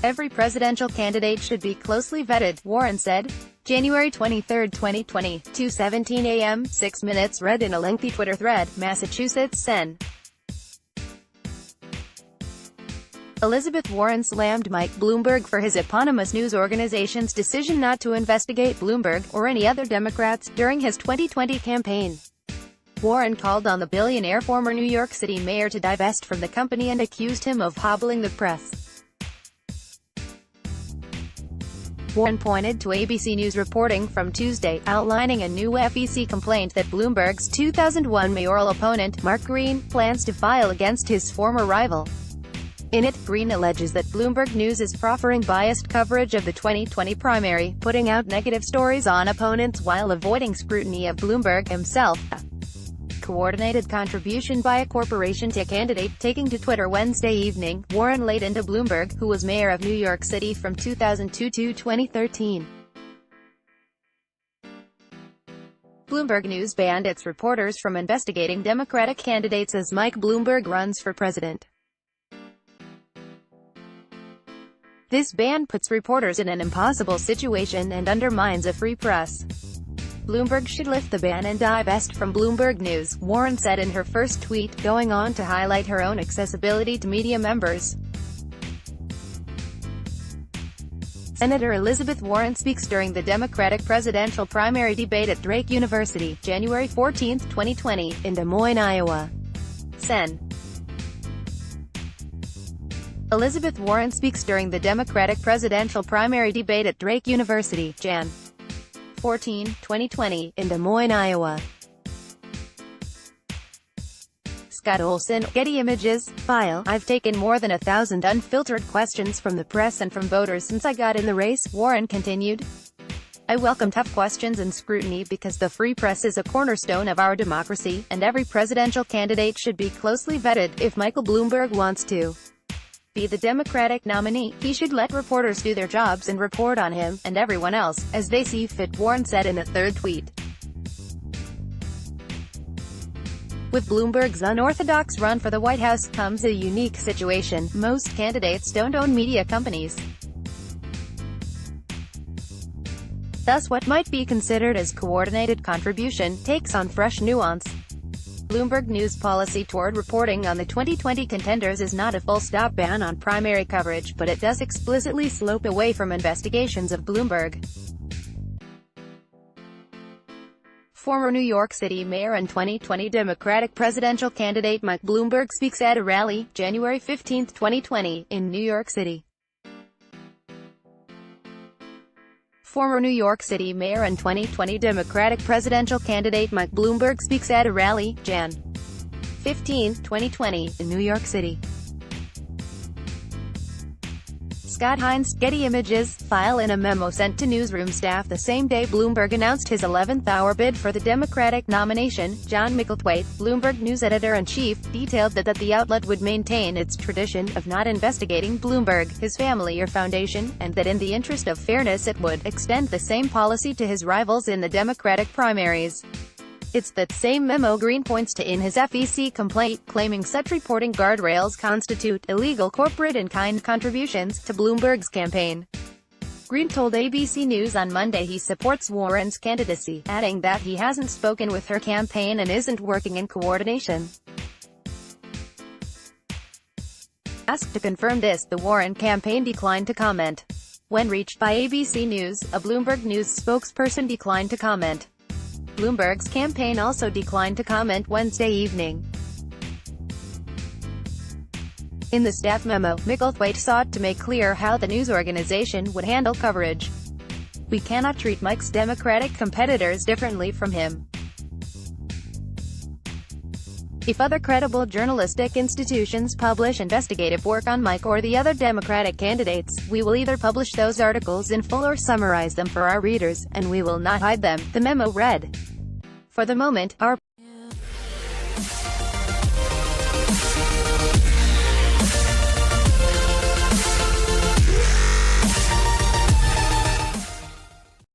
Every presidential candidate should be closely vetted, Warren said. January 23, 2020, 2:17 a.m., 6 minutes. Read in a lengthy Twitter thread, Massachusetts Sen. Elizabeth Warren slammed Mike Bloomberg for his eponymous news organization's decision not to investigate Bloomberg, or any other Democrats, during his 2020 campaign. Warren called on the billionaire former New York City mayor to divest from the company and accused him of hobbling the press. Warren pointed to ABC News reporting from Tuesday, outlining a new FEC complaint that Bloomberg's 2001 mayoral opponent, Mark Green, plans to file against his former rival. In it, Green alleges that Bloomberg News is proffering biased coverage of the 2020 primary, putting out negative stories on opponents while avoiding scrutiny of Bloomberg himself. Coordinated contribution by a corporation to a candidate. Taking to Twitter Wednesday evening, Warren laid into Bloomberg, who was mayor of New York City from 2002 to 2013. Bloomberg News banned its reporters from investigating Democratic candidates as Mike Bloomberg runs for president. This ban puts reporters in an impossible situation and undermines a free press. Bloomberg should lift the ban and divest from Bloomberg News, Warren said in her first tweet, going on to highlight her own accessibility to media members. Senator Elizabeth Warren speaks during the Democratic presidential primary debate at Drake University, January 14, 2020, in Des Moines, Iowa. Sen. Elizabeth Warren speaks during the Democratic presidential primary debate at Drake University, Jan. 14, 2020, in Des Moines, Iowa. Scott Olson, Getty Images. File, I've taken more than 1,000 unfiltered questions from the press and from voters since I got in the race, Warren continued. I welcome tough questions and scrutiny because the free press is a cornerstone of our democracy, and every presidential candidate should be closely vetted. If Michael Bloomberg wants to be the Democratic nominee, he should let reporters do their jobs and report on him, and everyone else, as they see fit, Warren said in a third tweet. With Bloomberg's unorthodox run for the White House comes a unique situation. Most candidates don't own media companies. Thus what might be considered as coordinated contribution takes on fresh nuance. Bloomberg News' policy toward reporting on the 2020 contenders is not a full-stop ban on primary coverage, but it does explicitly slope away from investigations of Bloomberg. Former New York City mayor and 2020 Democratic presidential candidate Mike Bloomberg speaks at a rally, January 15, 2020, in New York City. Former New York City mayor and 2020 Democratic presidential candidate Mike Bloomberg speaks at a rally, Jan. 15, 2020, in New York City. Scott Hines, Getty Images. File, in a memo sent to newsroom staff the same day Bloomberg announced his 11th-hour bid for the Democratic nomination, John Micklethwait, Bloomberg News editor-in-chief, detailed that the outlet would maintain its tradition of not investigating Bloomberg, his family or foundation, and that in the interest of fairness it would extend the same policy to his rivals in the Democratic primaries. It's that same memo Green points to in his FEC complaint, claiming such reporting guardrails constitute illegal corporate in-kind contributions to Bloomberg's campaign. Green told ABC News on Monday he supports Warren's candidacy, adding that he hasn't spoken with her campaign and isn't working in coordination. Asked to confirm this, the Warren campaign declined to comment. When reached by ABC News, a Bloomberg News spokesperson declined to comment. Bloomberg's campaign also declined to comment Wednesday evening. In the staff memo, Micklethwait sought to make clear how the news organization would handle coverage. We cannot treat Mike's Democratic competitors differently from him. If other credible journalistic institutions publish investigative work on Mike or the other Democratic candidates, we will either publish those articles in full or summarize them for our readers, and we will not hide them, the memo read. For the moment, our